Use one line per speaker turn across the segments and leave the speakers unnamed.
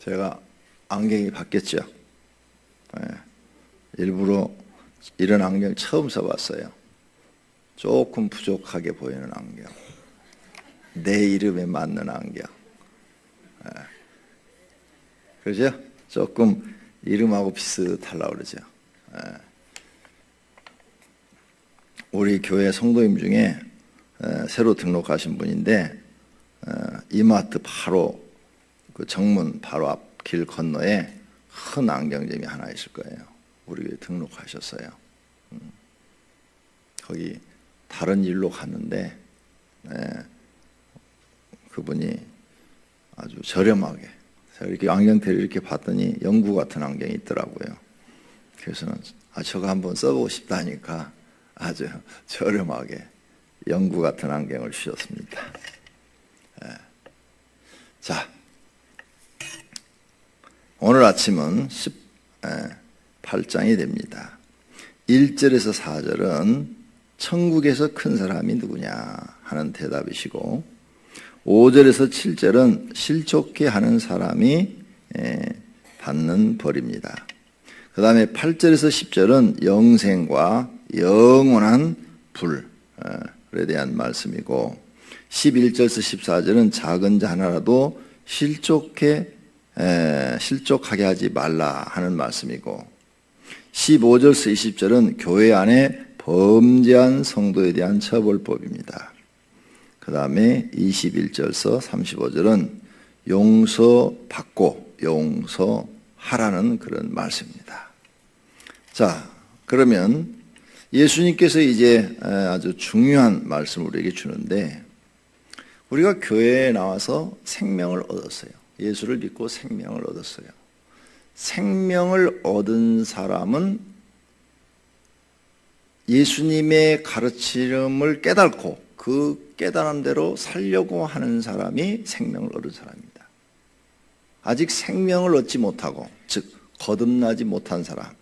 제가 안경이 바뀌었죠. 일부러 이런 안경 처음 써봤어요. 조금 부족하게 보이는 안경. 내 이름에 맞는 안경. 그렇죠? 조금 이름하고 비슷하려고 그러죠. 우리 교회 성도님 중에 새로 등록하신 분인데 이마트 바로 그 정문 바로 앞 길 건너에 큰 안경점이 하나 있을 거예요. 우리 교회 등록하셨어요. 거기 다른 일로 갔는데 그분이 아주 저렴하게, 제가 이렇게 안경테를 이렇게 봤더니 영구 같은 안경이 있더라고요. 그래서는 저거 한번 써보고 싶다니까 아주 저렴하게 영구 같은 안경을 주셨습니다. 자, 오늘 아침은 18장이 됩니다. 1절에서 4절은 천국에서 큰 사람이 누구냐 하는 대답이시고, 5절에서 7절은 실족해 하는 사람이 받는 벌입니다. 그 다음에 8절에서 10절은 영생과 영원한 불에 대한 말씀이고, 11절에서 14절은 작은 자 하나라도 실족하게 하지 말라 하는 말씀이고, 15절에서 20절은 교회 안에 범죄한 성도에 대한 처벌법입니다. 그 다음에 21절에서 35절은 용서받고 용서하라는 그런 말씀입니다. 자, 그러면 예수님께서 이제 아주 중요한 말씀을 우리에게 주는데, 우리가 교회에 나와서 생명을 얻었어요. 예수를 믿고 생명을 얻었어요. 생명을 얻은 사람은 예수님의 가르침을 깨닫고 그 깨달은 대로 살려고 하는 사람이 생명을 얻은 사람입니다. 아직 생명을 얻지 못하고, 즉 거듭나지 못한 사람,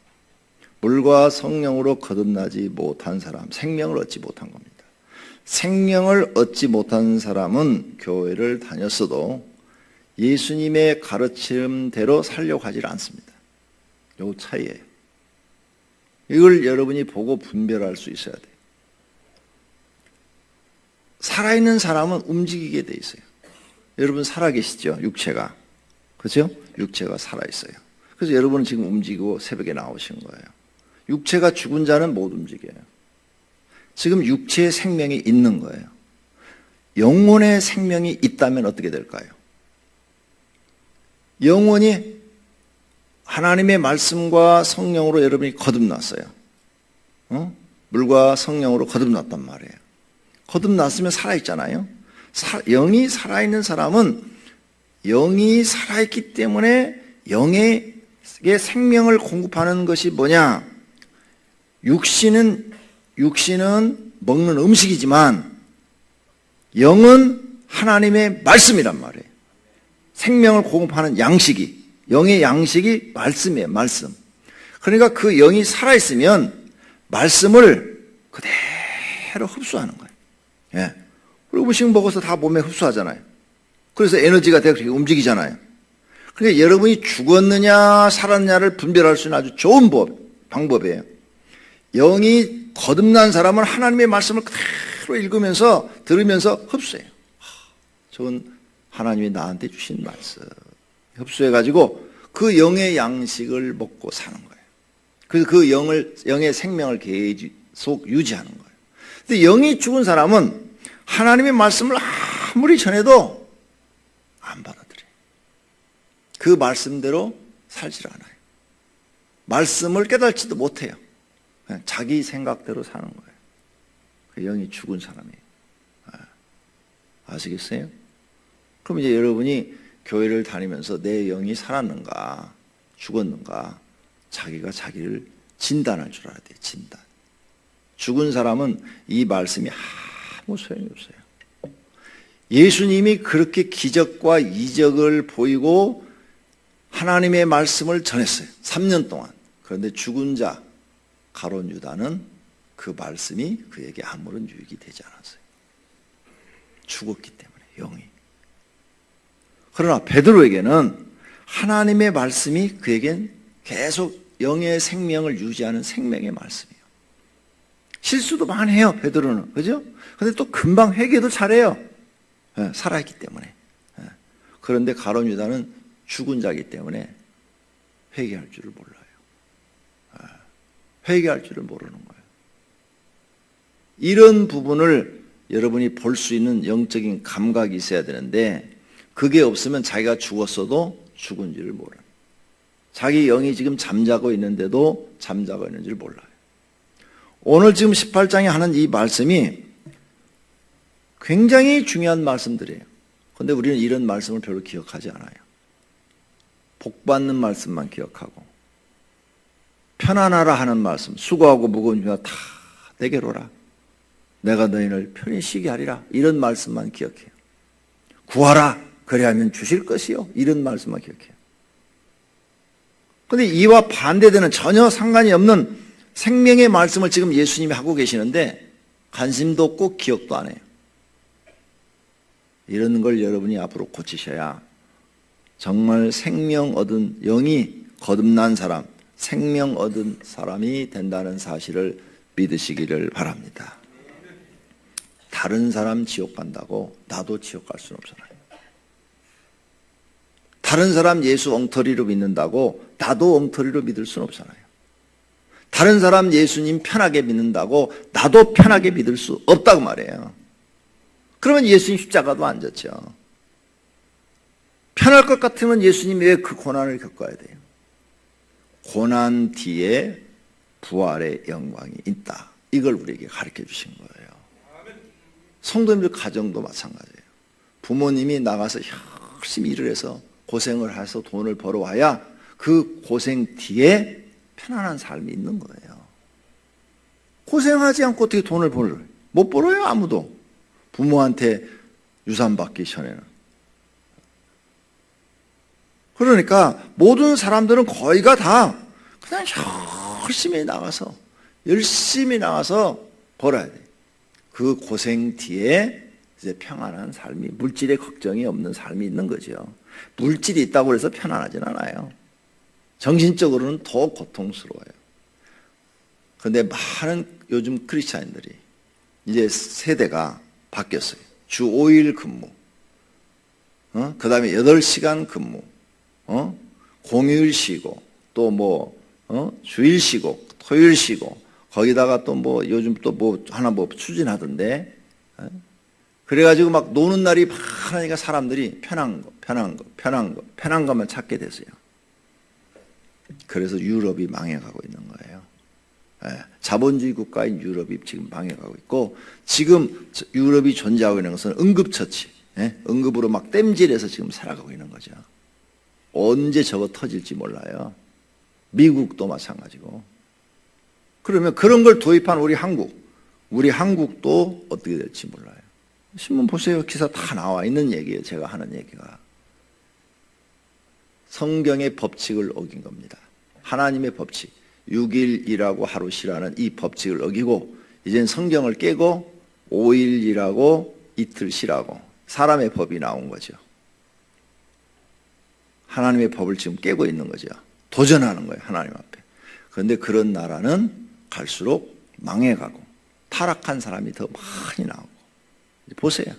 물과 성령으로 거듭나지 못한 사람, 생명을 얻지 못한 겁니다. 생명을 얻지 못한 사람은 교회를 다녔어도 예수님의 가르침대로 살려고 하질 않습니다. 요 차이예요. 이걸 여러분이 보고 분별할 수 있어야 돼요. 살아있는 사람은 움직이게 돼 있어요. 여러분 살아계시죠? 육체가. 그렇죠? 육체가 살아있어요. 그래서 여러분은 지금 움직이고 새벽에 나오신 거예요. 육체가 죽은 자는 못 움직여요. 지금 육체의 생명이 있는 거예요. 영혼의 생명이 있다면 어떻게 될까요? 영혼이 하나님의 말씀과 성령으로 여러분이 거듭났어요. 물과 성령으로 거듭났단 말이에요. 거듭났으면 살아있잖아요. 영이 살아있는 사람은 영이 살아있기 때문에 영의 생명을 공급하는 것이 뭐냐? 육신은 먹는 음식이지만 영은 하나님의 말씀이란 말이에요. 생명을 공급하는 양식이, 영의 양식이 말씀이에요. 말씀. 그러니까 그 영이 살아있으면 말씀을 그대로 흡수하는 거예요. 예. 그리고 음식 먹어서 다 몸에 흡수하잖아요. 그래서 에너지가 되고 움직이잖아요. 그러니까 여러분이 죽었느냐 살았느냐를 분별할 수 있는 아주 좋은 방법이에요. 영이 거듭난 사람은 하나님의 말씀을 그대로 읽으면서 들으면서 흡수해요. 좋은 하나님이 나한테 주신 말씀 흡수해가지고 그 영의 양식을 먹고 사는 거예요. 그래서 그 영의 생명을 계속 유지하는 거예요. 근데 영이 죽은 사람은 하나님의 말씀을 아무리 전해도 안 받아들여요. 그 말씀대로 살질 않아요. 말씀을 깨닫지도 못해요. 그냥 자기 생각대로 사는 거예요. 그 영이 죽은 사람이에요. 아시겠어요? 그럼 이제 여러분이 교회를 다니면서 내 영이 살았는가 죽었는가 자기가 자기를 진단할 줄 알아야 돼요. 진단. 죽은 사람은 이 말씀이 아무 소용이 없어요. 예수님이 그렇게 기적과 이적을 보이고 하나님의 말씀을 전했어요. 3년 동안. 그런데 죽은 자 가룟 유다는 그 말씀이 그에게 아무런 유익이 되지 않았어요. 죽었기 때문에 영이. 그러나 베드로에게는 하나님의 말씀이 그에겐 계속 영의 생명을 유지하는 생명의 말씀이에요. 실수도 많이 해요, 베드로는. 그죠? 근데 또 금방 회개도 잘해요. 살아있기 때문에. 그런데 가룟 유다는 죽은 자이기 때문에 회개할 줄을 몰라요. 회개할 줄을 모르는 거예요. 이런 부분을 여러분이 볼 수 있는 영적인 감각이 있어야 되는데 그게 없으면 자기가 죽었어도 죽은 줄을 몰라요. 자기 영이 지금 잠자고 있는데도 잠자고 있는 줄 몰라요. 오늘 지금 18장에 하는 이 말씀이 굉장히 중요한 말씀들이에요. 그런데 우리는 이런 말씀을 별로 기억하지 않아요. 복받는 말씀만 기억하고 편안하라 하는 말씀, 수고하고 무거운 죄가 다 내게로 오라. 내가 너희를 편히 쉬게 하리라. 이런 말씀만 기억해요. 구하라. 그래야면 주실 것이요. 이런 말씀만 기억해요. 그런데 이와 반대되는 전혀 상관이 없는 생명의 말씀을 지금 예수님이 하고 계시는데 관심도 없고 기억도 안 해요. 이런 걸 여러분이 앞으로 고치셔야 정말 생명 얻은 영이 거듭난 사람, 생명 얻은 사람이 된다는 사실을 믿으시기를 바랍니다. 다른 사람 지옥 간다고 나도 지옥 갈 수는 없잖아요. 다른 사람 예수 엉터리로 믿는다고 나도 엉터리로 믿을 수는 없잖아요. 다른 사람 예수님 편하게 믿는다고 나도 편하게 믿을 수 없다고 말이에요. 그러면 예수님 십자가도 안 졌죠. 편할 것 같으면 예수님이 왜 그 고난을 겪어야 돼요? 고난 뒤에 부활의 영광이 있다. 이걸 우리에게 가르쳐 주신 거예요. 성도님들 가정도 마찬가지예요. 부모님이 나가서 열심히 일을 해서 고생을 해서 돈을 벌어와야 그 고생 뒤에 편안한 삶이 있는 거예요. 고생하지 않고 어떻게 돈을 벌어요? 못 벌어요, 아무도. 부모한테 유산 받기 전에는. 그러니까 모든 사람들은 거의가 다 그냥 열심히 나가서 벌어야 돼요. 그 고생 뒤에 이제 평안한 삶이, 물질의 걱정이 없는 삶이 있는 거죠. 물질이 있다고 해서 편안하진 않아요. 정신적으로는 더 고통스러워요. 그런데 많은 요즘 크리스찬들이 이제 세대가 바뀌었어요. 주 5일 근무, 그 다음에 8시간 근무, 공휴일 쉬고, 또 주일 쉬고, 토요일 쉬고, 거기다가 또 요즘 또 하나 추진하던데, 그래가지고 막 노는 날이 많으니까 사람들이 편한 것만 찾게 됐어요. 그래서 유럽이 망해가고 있는 거예요. 자본주의 국가인 유럽이 지금 망해가고 있고, 지금 유럽이 존재하고 있는 것은 응급처치, 응급으로 막 땜질해서 지금 살아가고 있는 거죠. 언제 저거 터질지 몰라요. 미국도 마찬가지고. 그러면 그런 걸 도입한 우리 한국도 어떻게 될지 몰라요. 신문 보세요. 기사 다 나와 있는 얘기예요. 제가 하는 얘기가. 성경의 법칙을 어긴 겁니다. 하나님의 법칙, 6일 일하고 하루 쉬라는 이 법칙을 어기고 이젠 성경을 깨고 5일 일하고 이틀 쉬라고 사람의 법이 나온 거죠. 하나님의 법을 지금 깨고 있는 거죠. 도전하는 거예요. 하나님 앞에. 그런데 그런 나라는 갈수록 망해가고 타락한 사람이 더 많이 나오고, 보세요.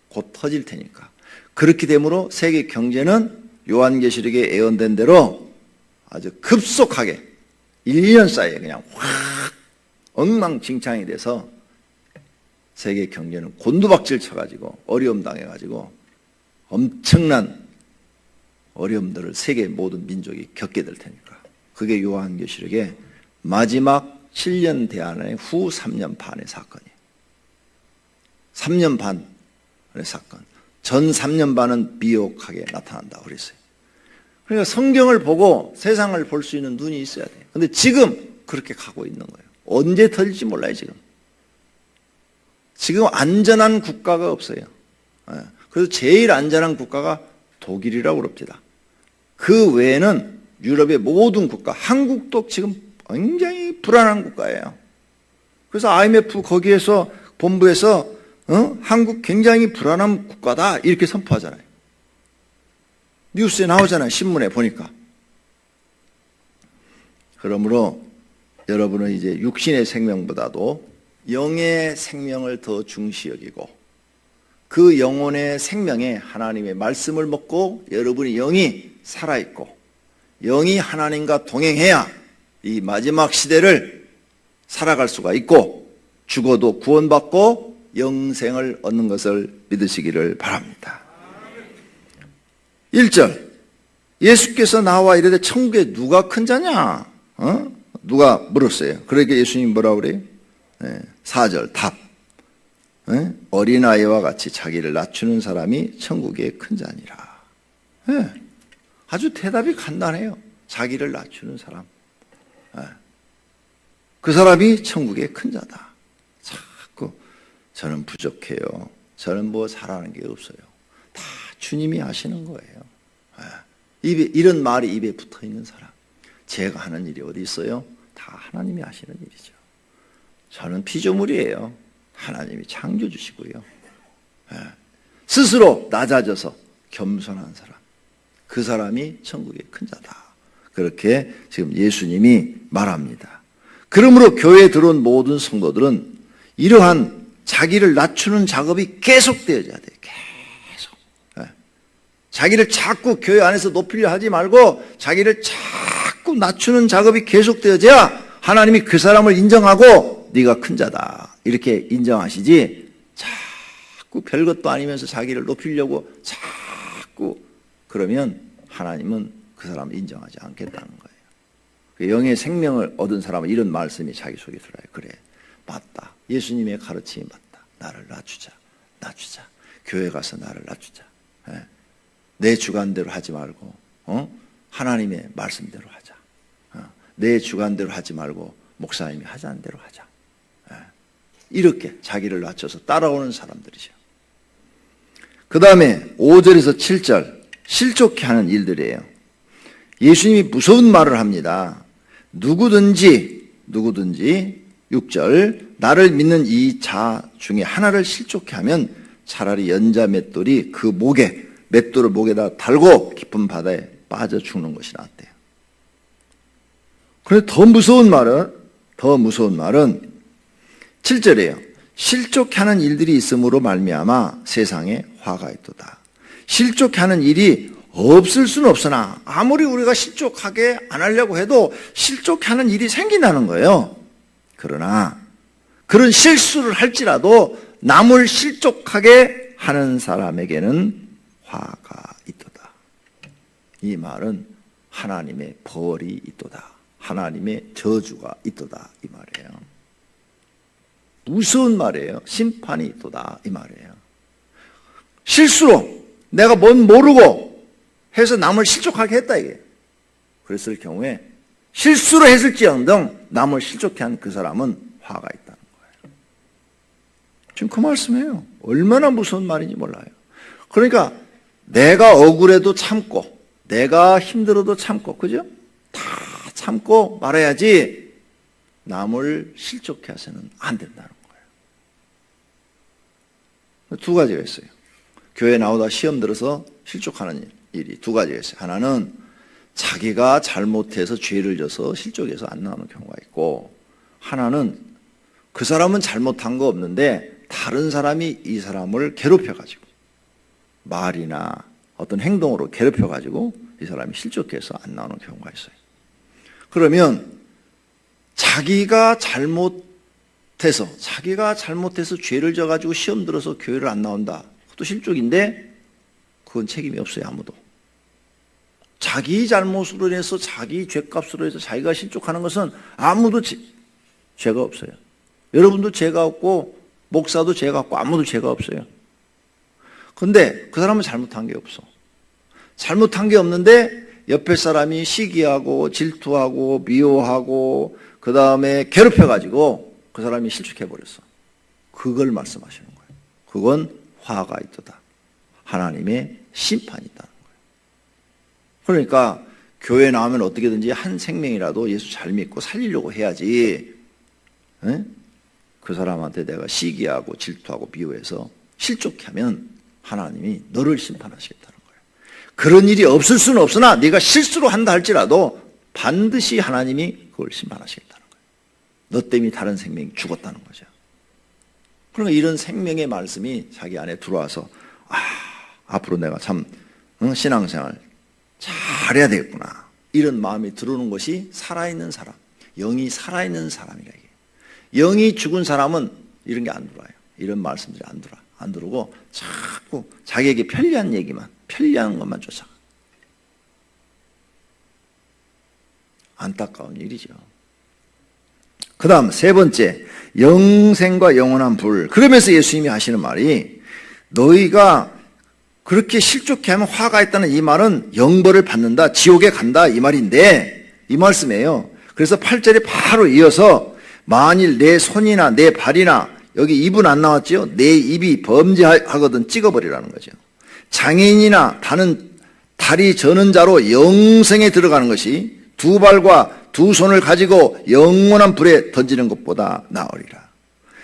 곧 터질 테니까. 그렇게 되므로 세계 경제는 요한계시록에 예언된 대로 아주 급속하게 1년 사이에 그냥 확 엉망진창이 돼서 세계 경제는 곤두박질 쳐가지고 어려움 당해가지고 엄청난 어려움들을 세계 모든 민족이 겪게 될 테니까. 그게 요한계시록의 마지막 7년 대안의 후 3년 반의 사건이에요. 3년 반의 사건. 전 3년 반은 미혹하게 나타난다고 그랬어요. 그러니까 성경을 보고 세상을 볼 수 있는 눈이 있어야 돼요. 근데 지금 그렇게 가고 있는 거예요. 언제 터질지 몰라요, 지금. 지금 안전한 국가가 없어요. 그래서 제일 안전한 국가가 독일이라고 그럽니다. 그 외에는 유럽의 모든 국가, 한국도 지금 굉장히 불안한 국가예요. 그래서 IMF 거기에서 본부에서 한국 굉장히 불안한 국가다 이렇게 선포하잖아요. 뉴스에 나오잖아요. 신문에 보니까. 그러므로 여러분은 이제 육신의 생명보다도 영의 생명을 더 중시 여기고 그 영혼의 생명에 하나님의 말씀을 먹고 여러분의 영이 살아있고 영이 하나님과 동행해야 이 마지막 시대를 살아갈 수가 있고 죽어도 구원받고 영생을 얻는 것을 믿으시기를 바랍니다. 1절 예수께서 나와 이르되 천국에 누가 큰 자냐? 누가 물었어요. 그러니까 예수님이 뭐라고 그래요? 4절 답. 어린아이와 같이 자기를 낮추는 사람이 천국에 큰 자니라. 아주 대답이 간단해요. 자기를 낮추는 사람. 그 사람이 천국에 큰 자다. 자꾸 저는 부족해요. 저는 뭐 잘하는 게 없어요. 다 주님이 하시는 거예요. 이런 말이 입에 붙어 있는 사람. 제가 하는 일이 어디 있어요? 다 하나님이 하시는 일이죠. 저는 피조물이에요. 하나님이 창조주시고요. 스스로 낮아져서 겸손한 사람. 그 사람이 천국의 큰 자다. 그렇게 지금 예수님이 말합니다. 그러므로 교회에 들어온 모든 성도들은 이러한 자기를 낮추는 작업이 계속되어져야 돼요. 계속. 자기를 자꾸 교회 안에서 높이려 하지 말고 자기를 자꾸 낮추는 작업이 계속되어져야 하나님이 그 사람을 인정하고 네가 큰 자다 이렇게 인정하시지 자꾸 별것도 아니면서 자기를 높이려고 자꾸 그러면 하나님은 그 사람을 인정하지 않겠다는 거예요. 영의 생명을 얻은 사람은 이런 말씀이 자기 속에 들어요. 그래 맞다. 예수님의 가르침이 맞다. 나를 낮추자. 교회 가서 나를 낮추자. 내 주관대로 하지 말고 하나님의 말씀대로 하자. 내 주관대로 하지 말고 목사님이 하자는 대로 하자. 이렇게 자기를 낮춰서 따라오는 사람들이죠. 그 다음에 5절에서 7절 실족해 하는 일들이에요. 예수님이 무서운 말을 합니다. 누구든지 6절 나를 믿는 이 자 중에 하나를 실족해 하면 차라리 연자 맷돌이 그 맷돌을 목에다 달고 깊은 바다에 빠져 죽는 것이 낫대요. 그런데 더 무서운 말은 7절이에요. 실족하는 일들이 있음으로 말미암아 세상에 화가 있도다. 실족하는 일이 없을 수는 없으나 아무리 우리가 실족하게 안 하려고 해도 실족하는 일이 생긴다는 거예요. 그러나 그런 실수를 할지라도 남을 실족하게 하는 사람에게는 화가 있도다. 이 말은 하나님의 벌이 있도다. 하나님의 저주가 있도다. 이 말이에요. 무서운 말이에요. 심판이 있도다. 이 말이에요. 실수로 내가 뭔 모르고 해서 남을 실족하게 했다 이게. 그랬을 경우에 실수로 했을지언정 남을 실족해 한 그 사람은 화가 있다는 거예요. 지금 그 말씀이에요. 얼마나 무서운 말인지 몰라요. 그러니까 내가 억울해도 참고 내가 힘들어도 참고 그죠? 다 참고 말해야지 남을 실족해 해서는 안 된다는 거예요. 두 가지가 있어요. 교회 나오다 시험 들어서 실족하는 일이 두 가지가 있어요. 하나는 자기가 잘못해서 죄를 져서 실족해서 안 나오는 경우가 있고, 하나는 그 사람은 잘못한 거 없는데 다른 사람이 이 사람을 괴롭혀가지고 말이나 어떤 행동으로 괴롭혀가지고 이 사람이 실족해서 안 나오는 경우가 있어요. 그러면 자기가 잘못해서 죄를 져가지고 시험 들어서 교회를 안 나온다. 그것도 실족인데 그건 책임이 없어요. 아무도. 자기 잘못으로 인해서 자기 죄값으로 해서 자기가 실족하는 것은 아무도 죄가 없어요. 여러분도 죄가 없고 목사도 죄가 없고 아무도 죄가 없어요. 근데 그 사람은 잘못한 게 없어. 잘못한 게 없는데 옆에 사람이 시기하고 질투하고 미워하고 그 다음에 괴롭혀가지고 그 사람이 실족해버렸어. 그걸 말씀하시는 거예요. 그건 화가 있도다. 하나님의 심판이 있다는 거예요. 그러니까 교회 나오면 어떻게든지 한 생명이라도 예수 잘 믿고 살리려고 해야지. 에? 그 사람한테 내가 시기하고 질투하고 미워해서 실족하면 하나님이 너를 심판하시겠다는 거예요. 그런 일이 없을 수는 없으나 네가 실수로 한다 할지라도 반드시 하나님이 그걸 심판하시겠다는 거예요. 너 때문에 다른 생명이 죽었다는 거죠. 그러니까 이런 생명의 말씀이 자기 안에 들어와서 앞으로 내가 참 신앙생활 잘해야 되겠구나, 이런 마음이 들어오는 것이 살아있는 사람, 영이 살아있는 사람이라. 영이 죽은 사람은 이런 게 안 들어와요. 이런 말씀들이 안 들어오고 자꾸 자기에게 편리한 얘기만, 편리한 것만 쫓아가. 안타까운 일이죠. 그 다음 세 번째, 영생과 영원한 불. 그러면서 예수님이 하시는 말이, 너희가 그렇게 실족해 하면 화가 있다는 이 말은 영벌을 받는다, 지옥에 간다, 이 말인데, 이 말씀이에요. 그래서 8절에 바로 이어서 만일 내 손이나 내 발이나, 여기 입은 안 나왔죠? 내 입이 범죄하거든 찍어버리라는 거죠. 장애인이나 다리 저는 자로 영생에 들어가는 것이 두 발과 두 손을 가지고 영원한 불에 던지는 것보다 나으리라.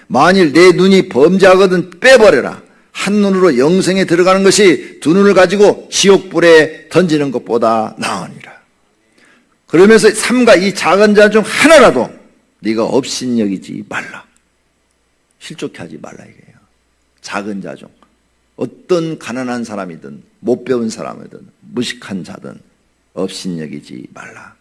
만일 내 눈이 범죄하거든 빼버려라. 한 눈으로 영생에 들어가는 것이 두 눈을 가지고 지옥불에 던지는 것보다 나으니라. 그러면서 삼가 이 작은 자 중 하나라도 네가 업신여기지 말라. 실족해 하지 말라 이게요. 작은 자 중 어떤 가난한 사람이든 못 배운 사람이든 무식한 자든 업신여기지 말라.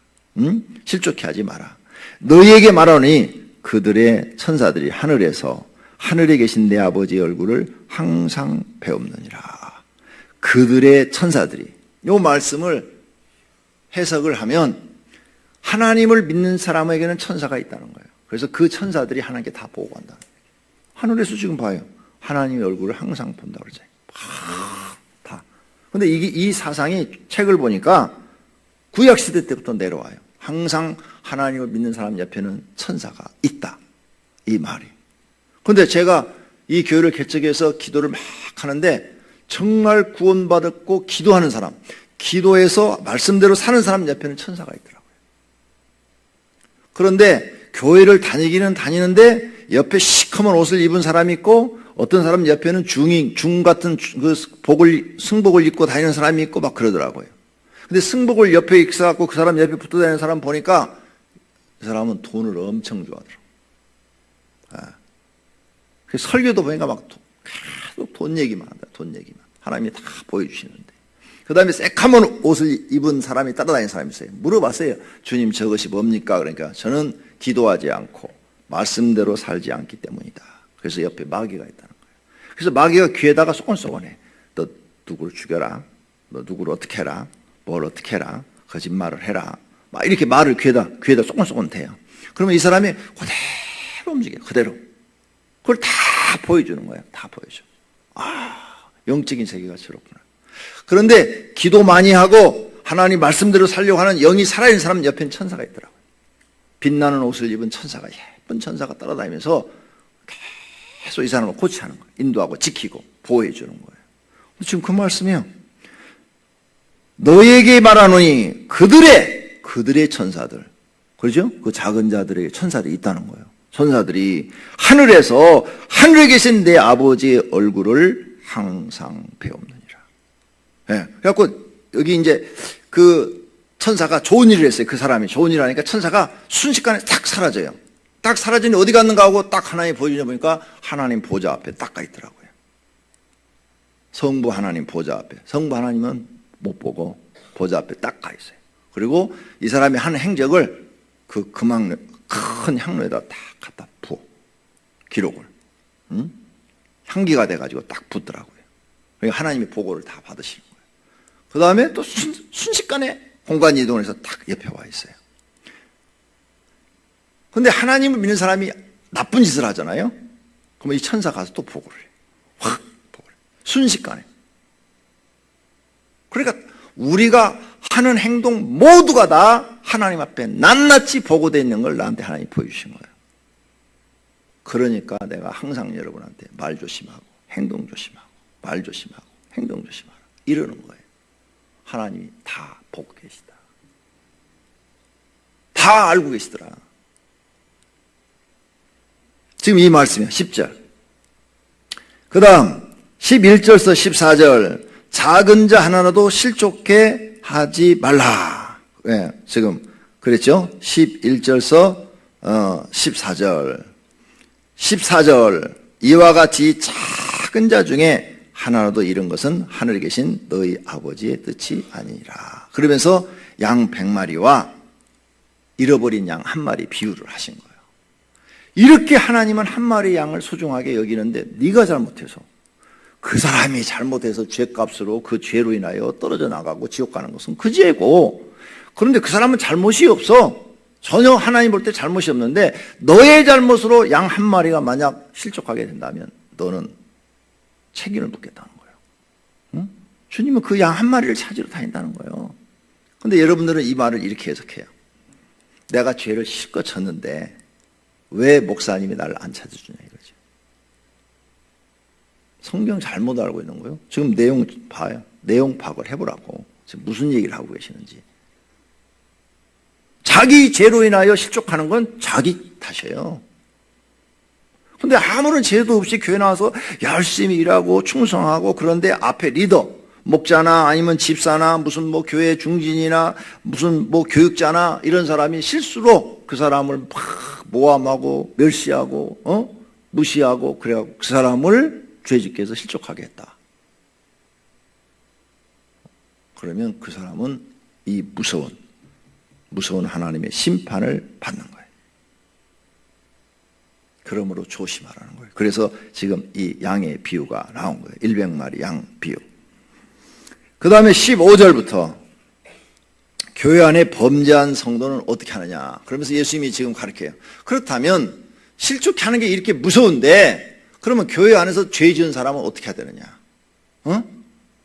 실족해 하지 마라. 너희에게 말하노니 그들의 천사들이 하늘에 계신 내 아버지의 얼굴을 항상 배웁느니라. 그들의 천사들이, 이 말씀을 해석을 하면 하나님을 믿는 사람에게는 천사가 있다는 거예요. 그래서 그 천사들이 하나님께 다 보고 간다는 거예요. 하늘에서 지금 봐요. 하나님의 얼굴을 항상 본다고 그러잖아요. 다. 근데 이 사상이 책을 보니까 구약시대 때부터 내려와요. 항상 하나님을 믿는 사람 옆에는 천사가 있다, 이 말이. 근데 제가 이 교회를 개척해서 기도를 막 하는데 정말 구원받았고 기도하는 사람, 기도해서 말씀대로 사는 사람 옆에는 천사가 있더라고요. 그런데 교회를 다니기는 다니는데 옆에 시커먼 옷을 입은 사람이 있고, 어떤 사람 옆에는 중 같은 그 승복을 입고 다니는 사람이 있고 막 그러더라고요. 근데 승복을 옆에 입어갖고 그 사람 옆에 붙어 다니는 사람 보니까 그 사람은 돈을 엄청 좋아하더라고요. 설교도 보니까 막 계속 돈 얘기만 한다, 돈 얘기만. 하나님이 다 보여주시는데. 그 다음에 새카만 옷을 입은 사람이 따라다니는 사람이 있어요. 물어봤어요. 주님, 저것이 뭡니까? 그러니까 저는 기도하지 않고 말씀대로 살지 않기 때문이다. 그래서 옆에 마귀가 있다는 거예요. 그래서 마귀가 귀에다가 쏘곤쏘곤해. 너 누구를 죽여라. 너 누구를 어떻게 해라. 뭘 어떻게 해라. 거짓말을 해라. 막 이렇게 말을 귀에다 쏘곤쏘곤 대요. 그러면 이 사람이 그대로 움직여요. 그대로. 그걸 다 보여주는 거예요. 다 보여줘. 영적인 세계가 새롭구나. 그런데 기도 많이 하고 하나님 말씀대로 살려고 하는 영이 살아있는 사람 옆엔 천사가 있더라고요. 빛나는 옷을 입은 천사가, 예쁜 천사가 따라다니면서 계속 이 사람을 코치하는 거예요. 인도하고 지키고 보호해 주는 거예요. 지금 그 말씀이요. 너희에게 말하노니 그들의 천사들, 그렇죠? 그 작은 자들에게 천사들이 있다는 거예요. 천사들이 하늘에 계신 내 아버지의 얼굴을 항상 배웁느니라. 예. 그래갖고 여기 이제 그 천사가 좋은 일을 했어요. 그 사람이 좋은 일을 하니까 천사가 순식간에 딱 사라져요. 딱 사라지니 어디 갔는가 하고 딱 하나님 보여주냐 보니까 하나님 보좌 앞에 딱 가 있더라고요. 성부 하나님 보좌 앞에. 성부 하나님은 못 보고 보좌 앞에 딱 가 있어요. 그리고 이 사람이 한 행적을 큰 향로에다 딱 갖다 부어. 기록을. 향기가 돼가지고 딱 붙더라고요. 그러니까 하나님의 보고를 다 받으시는 거예요. 그 다음에 또 순식간에 공간 이동을 해서 딱 옆에 와 있어요. 근데 하나님을 믿는 사람이 나쁜 짓을 하잖아요. 그러면 이 천사 가서 또 보고를 해요. 확 보고를 해요. 순식간에. 그러니까 우리가 하는 행동 모두가 다 하나님 앞에 낱낱이 보고되어 있는 걸 나한테 하나님이 보여주신 거예요. 그러니까 내가 항상 여러분한테 말 조심하고 행동 조심하고 말 조심하고 행동 조심하라 이러는 거예요. 하나님이 다 보고 계시다. 다 알고 계시더라. 지금 이 말씀이야. 10절. 그 다음 11절에서 14절. 작은 자 하나라도 실족해 하지 말라. 예, 지금 그랬죠? 11절서 14절. 14절. 이와 같이 작은 자 중에 하나라도 잃은 것은 하늘에 계신 너희 아버지의 뜻이 아니라. 그러면서 양 100마리와 잃어버린 양 1마리 비유를 하신 거예요. 이렇게 하나님은 1마리 양을 소중하게 여기는데 네가 잘못해서, 그 사람이 잘못해서 죄값으로 그 죄로 인하여 떨어져 나가고 지옥 가는 것은 그 죄고, 그런데 그 사람은 잘못이 없어. 전혀 하나님 볼 때 잘못이 없는데 너의 잘못으로 양 1마리가 만약 실족하게 된다면 너는 책임을 묻겠다는 거예요. 응? 주님은 그 양 1마리를 찾으러 다닌다는 거예요. 그런데 여러분들은 이 말을 이렇게 해석해요. 내가 죄를 실컷 졌는데 왜 목사님이 나를 안 찾아주냐 이거죠. 성경 잘못 알고 있는 거예요. 지금 내용 봐요. 내용 파악을 해보라고. 지금 무슨 얘기를 하고 계시는지. 자기 죄로 인하여 실족하는 건 자기 탓이에요. 근데 아무런 죄도 없이 교회 나와서 열심히 일하고 충성하고, 그런데 앞에 리더, 목자나 아니면 집사나 무슨 뭐 교회 중진이나 무슨 뭐 교육자나 이런 사람이 실수로 그 사람을 막 모함하고 멸시하고 무시하고 그래갖고 그 사람을 죄짓게 해서 실족하게 했다. 그러면 그 사람은 이 무서운 하나님의 심판을 받는 거예요. 그러므로 조심하라는 거예요. 그래서 지금 이 양의 비유가 나온 거예요. 100마리 양 비유. 그 다음에 15절부터 교회 안에 범죄한 성도는 어떻게 하느냐. 그러면서 예수님이 지금 가르쳐요. 그렇다면 실족하는 게 이렇게 무서운데 그러면 교회 안에서 죄 지은 사람은 어떻게 해야 되느냐.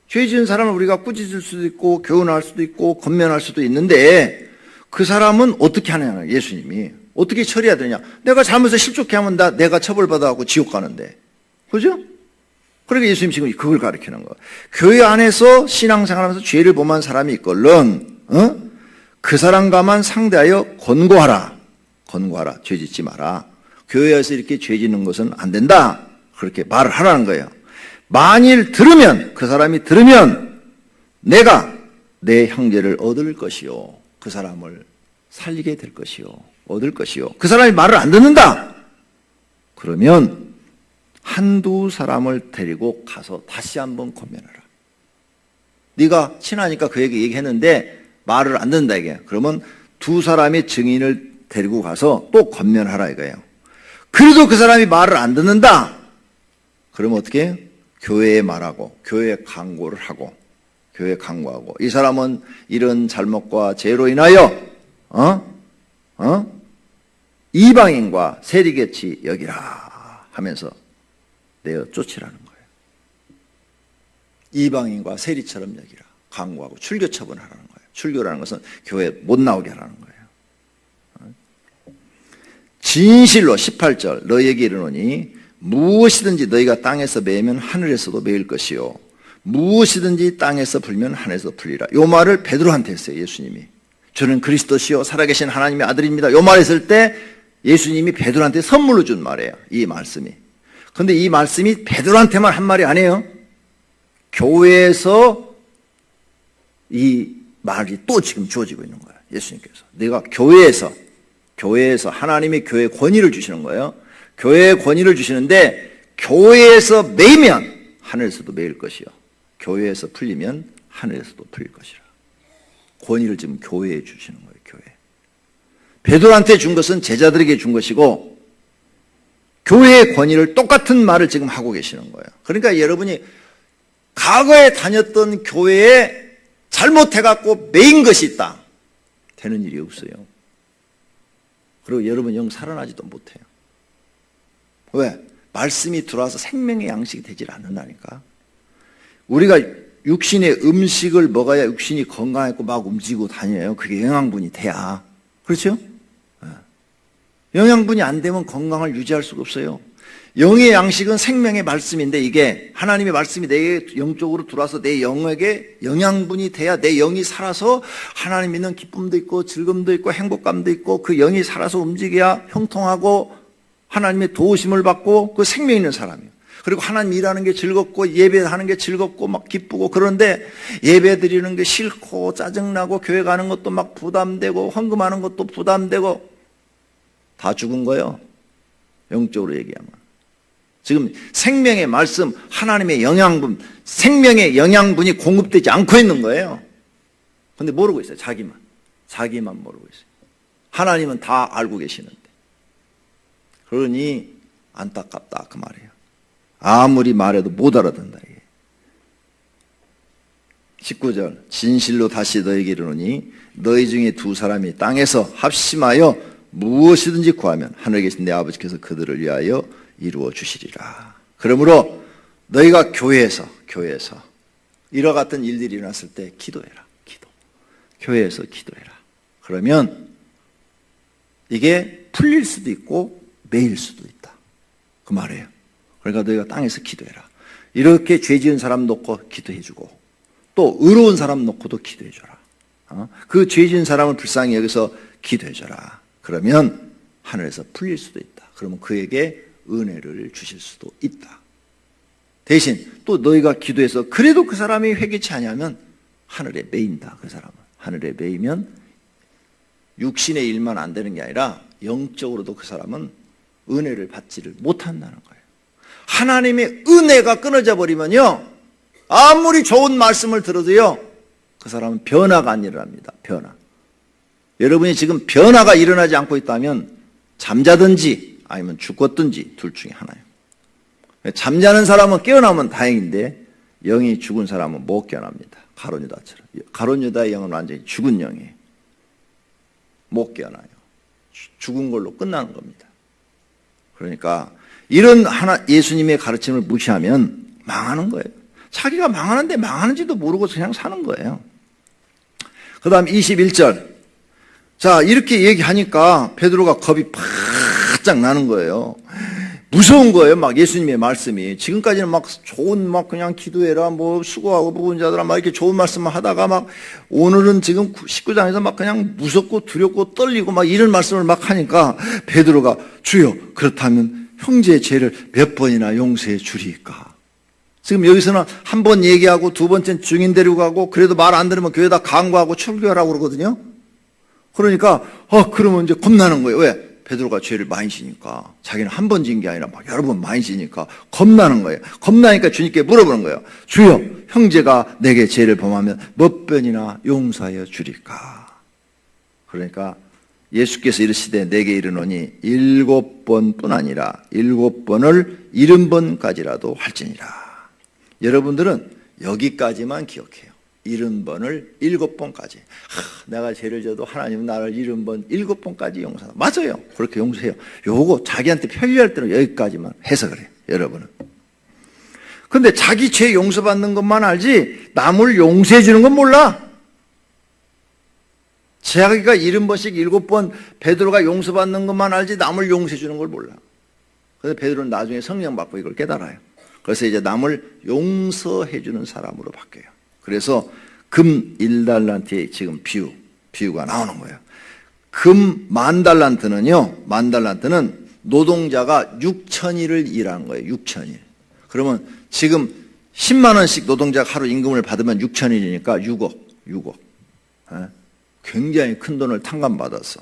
죄 지은 사람은 우리가 꾸짖을 수도 있고 교훈할 수도 있고 권면할 수도 있는데 그 사람은 어떻게 하느냐. 예수님이 어떻게 처리해야 되느냐. 내가 잘못해서 실족해 하면 내가 처벌받아갖고 지옥 가는데. 그죠? 그러니까 예수님 지금 그걸 가르치는 거예요. 교회 안에서 신앙생활하면서 죄를 범한 사람이 있걸른 그 사람과만 상대하여 권고하라. 죄 짓지 마라. 교회에서 이렇게 죄 짓는 것은 안 된다. 그렇게 말을 하라는 거예요. 만일 그 사람이 들으면 내가 내 형제를 얻을 것이요. 그 사람을 살리게 될 것이요. 얻을 것이요. 그 사람이 말을 안 듣는다. 그러면 한두 사람을 데리고 가서 다시 한번 권면하라. 네가 친하니까 그에게 얘기했는데 말을 안 듣는다 이게. 그러면 두 사람의 증인을 데리고 가서 또 권면하라 이거예요. 그래도 그 사람이 말을 안 듣는다. 그러면 어떻게 해요? 교회에 말하고 교회에 강구를 하고 교회에 강구하고 이 사람은 이런 잘못과 죄로 인하여 이방인과 세리같이 여기라 하면서 내어 쫓으라는 거예요. 이방인과 세리처럼 여기라. 강구하고 출교 처분하라는 거예요. 출교라는 것은 교회에 못 나오게 하라는 거예요. 진실로 18절 너희에게 이르노니 무엇이든지 너희가 땅에서 매면 하늘에서도 매일 것이요 무엇이든지 땅에서 풀면 하늘에서 풀리라. 요 말을 베드로한테 했어요. 예수님이. 저는 그리스도시요 살아계신 하나님의 아들입니다. 요 말 했을 때 예수님이 베드로한테 선물로 준 말이에요. 이 말씀이. 그런데 이 말씀이 베드로한테만 한 말이 아니에요. 교회에서 이 말이 또 지금 주어지고 있는 거예요. 예수님께서. 내가 교회에서 하나님의 교회에 권위를 주시는 거예요. 교회에 권위를 주시는데 교회에서 매이면 하늘에서도 매일 것이요. 교회에서 풀리면 하늘에서도 풀릴 것이라. 권위를 지금 교회에 주시는 거예요. 교회. 베드로한테 준 것은 제자들에게 준 것이고 교회의 권위를 똑같은 말을 지금 하고 계시는 거예요. 그러니까 여러분이 과거에 다녔던 교회에 잘못해갖고 매인 것이 있다. 되는 일이 없어요. 그리고 여러분 영 살아나지도 못해요. 왜? 말씀이 들어와서 생명의 양식이 되질 않는다니까. 우리가 육신의 음식을 먹어야 육신이 건강하고 막 움직이고 다녀요. 그게 영양분이 돼야. 그렇죠? 영양분이 안 되면 건강을 유지할 수가 없어요. 영의 양식은 생명의 말씀인데 이게 하나님의 말씀이 내 영적으로 들어와서 내 영에게 영양분이 돼야 내 영이 살아서 하나님 믿는 기쁨도 있고 즐거움도 있고 행복감도 있고 그 영이 살아서 움직여야 형통하고 하나님의 도우심을 받고 그 생명 있는 사람이에요. 그리고 하나님 일하는 게 즐겁고 예배하는 게 즐겁고 막 기쁘고 그런데 예배 드리는 게 싫고 짜증나고 교회 가는 것도 막 부담되고 헌금하는 것도 부담되고 다 죽은 거예요. 영적으로 얘기하면. 지금 생명의 말씀, 하나님의 영양분, 생명의 영양분이 공급되지 않고 있는 거예요. 근데 모르고 있어요. 자기만 모르고 있어요. 하나님은 다 알고 계시는데. 그러니 안타깝다 그 말이에요. 아무리 말해도 못 알아듣는다. 19절 진실로 다시 너에게 이르노니 너희 중에 두 사람이 땅에서 합심하여 무엇이든지 구하면 하늘에 계신 내 아버지께서 그들을 위하여 이루어 주시리라. 그러므로 너희가 교회에서 이와 같은 일들이 일어났을 때 기도해라. 교회에서 기도해라. 그러면 이게 풀릴 수도 있고 매일 수도 있다. 그 말이에요. 그러니까 너희가 땅에서 기도해라. 이렇게 죄 지은 사람 놓고 기도해주고 또 의로운 사람 놓고도 기도해줘라. 그 죄 지은 사람을 불쌍히 여기서 기도해줘라. 그러면 하늘에서 풀릴 수도 있다. 그러면 그에게 은혜를 주실 수도 있다. 대신 또 너희가 기도해서 그래도 그 사람이 회개치 않으면 하늘에 매인다. 그 사람은. 하늘에 매이면 육신의 일만 안 되는 게 아니라 영적으로도 그 사람은 은혜를 받지를 못한다는 거예요. 하나님의 은혜가 끊어져 버리면요, 아무리 좋은 말씀을 들어도요, 그 사람은 변화가 안 일어납니다. 변화. 여러분이 지금 변화가 일어나지 않고 있다면 잠자든지 아니면 죽었든지 둘 중에 하나예요. 잠자는 사람은 깨어나면 다행인데 영이 죽은 사람은 못 깨어납니다. 가룟 유다처럼. 가룟 유다의 영은 완전히 죽은 영이에요. 못 깨어나요. 죽은 걸로 끝나는 겁니다. 그러니까 이런 예수님의 가르침을 무시하면 망하는 거예요. 자기가 망하는데 망하는지도 모르고 그냥 사는 거예요. 그 다음 21절. 자, 이렇게 얘기하니까 베드로가 겁이 바짝 나는 거예요. 무서운 거예요. 막 예수님의 말씀이. 지금까지는 막 좋은 막 그냥 기도해라, 뭐 수고하고 부분자들아 막 이렇게 좋은 말씀을 하다가 막 오늘은 지금 19장에서 막 그냥 무섭고 두렵고 떨리고 막 이런 말씀을 막 하니까 베드로가 주여 그렇다면 형제의 죄를 몇 번이나 용서해 주리까? 지금 여기서는 한 번 얘기하고 두 번째는 증인 데리고 가고 그래도 말 안 들으면 교회에다 강구하고 출교하라고 그러거든요. 그러니까 그러면 이제 겁나는 거예요. 왜? 베드로가 죄를 많이 지니까. 자기는 한 번 지은 게 아니라 막 여러 번 많이 지니까 겁나는 거예요. 겁나니까 주님께 물어보는 거예요. 주여, 형제가 내게 죄를 범하면 몇 번이나 용서하여 주리까? 그러니까 예수께서 이르시되 내게 이르노니 7번뿐 아니라 7번을 70번까지라도 할지니라. 여러분들은 여기까지만 기억해요. 70번을 7번까지. 내가 죄를 져도 하나님은 나를 70번, 7번까지 용서한다. 맞아요. 그렇게 용서해요. 요거 자기한테 편리할 때는 여기까지만 해서 그래요. 여러분은. 근데 자기 죄 용서받는 것만 알지 남을 용서해 주는 건 몰라. 자기가 70번씩 7번 베드로가 용서받는 것만 알지 남을 용서해 주는 걸 몰라. 그래서 베드로는 나중에 성령 받고 이걸 깨달아요. 그래서 이제 남을 용서해 주는 사람으로 바뀌어요. 그래서 금 1달란트의 지금 비유가 나오는 거예요. 금 10,000달란트는요, 10,000달란트는 노동자가 6,000일을 일하는 거예요. 6,000일. 그러면 지금 10만 원씩 노동자가 하루 임금을 받으면 6,000일이니까 6억. 굉장히 큰 돈을 탕감받았어.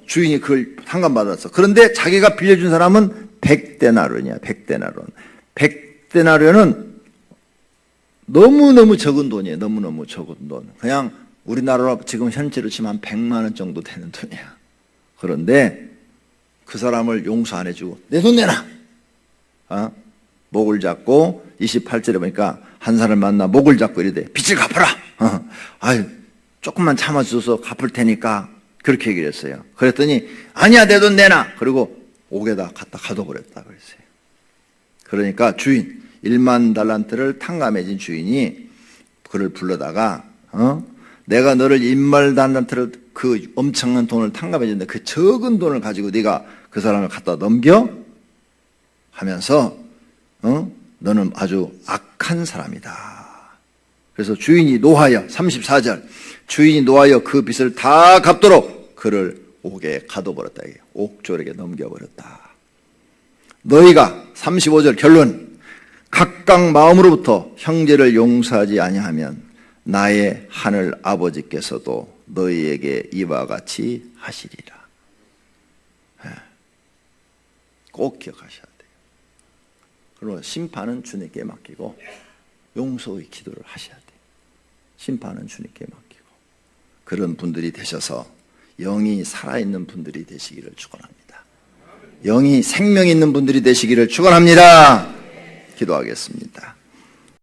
주인이 그걸 탕감받았어. 그런데 자기가 빌려준 사람은 100데나리온이야. 100데나리온. 100데나리온은 너무너무 적은 돈이에요. 너무너무 적은 돈. 그냥 우리나라로 지금 현재로 치면 한 100만 원 정도 되는 돈이야. 그런데 그 사람을 용서 안 해주고 내 돈 내놔. 목을 잡고 28절에 보니까 한 사람을 만나 목을 잡고 이러대. 빚을 갚아라. 조금만 참아줘서 갚을 테니까 그렇게 얘기를 했어요. 그랬더니 아니야 내 돈 내놔. 그리고 옥에다 갖다 가둬버렸다 그랬어요. 그러니까 주인 10,000달란트를 탕감해진 주인이 그를 불러다가 내가 너를 10,000달란트를 그 엄청난 돈을 탕감해줬는데 그 적은 돈을 가지고 네가 그 사람을 갖다 넘겨 하면서 너는 아주 악한 사람이다. 그래서 주인이 노하여 34절 주인이 노하여 그 빚을 다 갚도록 그를 옥에 가둬버렸다. 옥졸에게 넘겨버렸다. 너희가 35절 결론 각각 마음으로부터 형제를 용서하지 아니하면 나의 하늘 아버지께서도 너희에게 이와 같이 하시리라. 꼭 기억하셔야 돼요. 그리고 심판은 주님께 맡기고 용서의 기도를 하셔야 돼요. 심판은 주님께 맡기고 그런 분들이 되셔서 영이 살아있는 분들이 되시기를 축원합니다. 영이 생명 있는 분들이 되시기를 축원합니다. 기도하겠습니다.